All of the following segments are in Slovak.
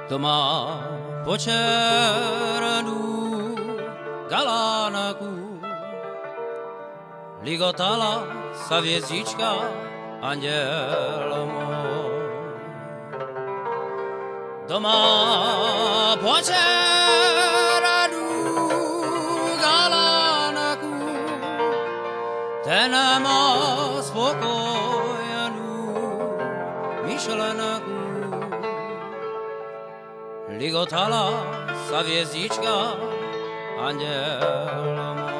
To má počernú galánaku, ligotala sa hviezdička, anděl môj. To má počernú galánaku, ten má spokojenú myšlenku. Ligotala sa hviezdička, anděl môj.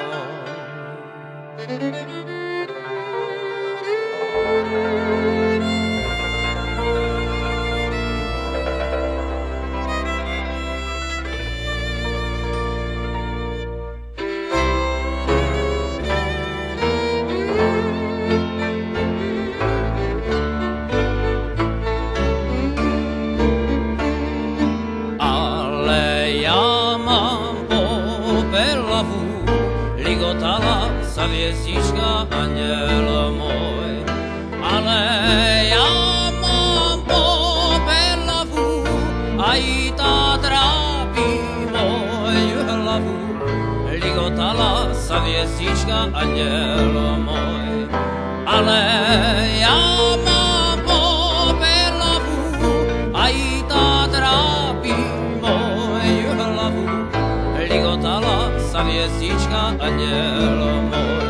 Ligotala sa hviezdička, anděl môj. Ale ja mám popelavu, aj tá trápi moju hlavu. Ligotala sa hviezdička, anděl môj. Ale ja mám popelavu, aj tá trápi moju hlavu. Ligotala sa hviezdička, anděl môj.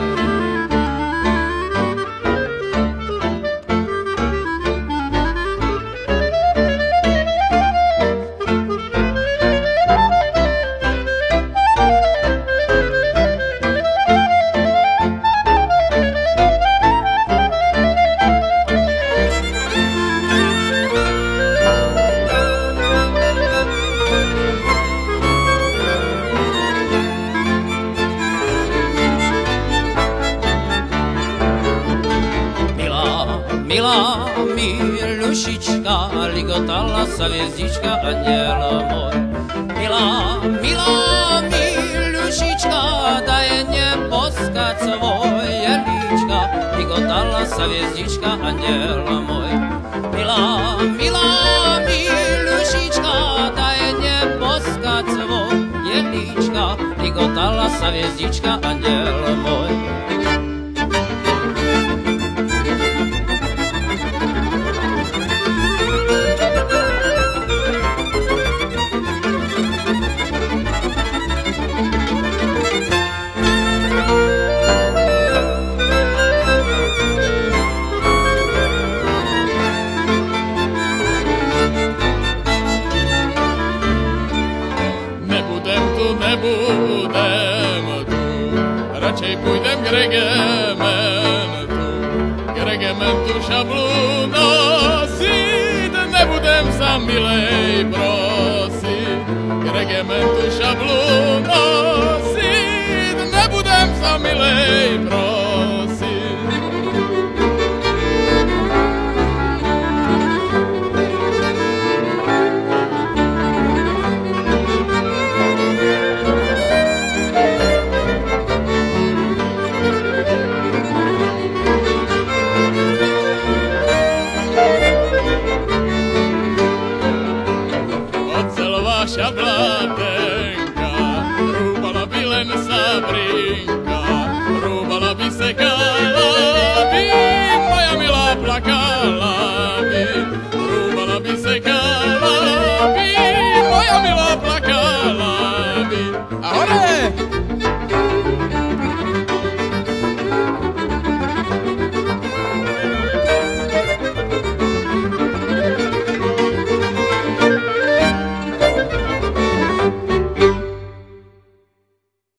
Milá milušička, ligotala sa hviezdička, anděl môj. Milá milušička, daj neposkať svoje líčka, ligotala sa hviezdička, anděl môj. Milá milušička, daj neposkať svoje líčka, ligotala sa hviezdička, anděl môj. Nebudem tu, radšej půjdem k regimentu šablu nosit, nebudem sa milej prosit, k regimentu šablu nosit, nebudem sa milej prosit.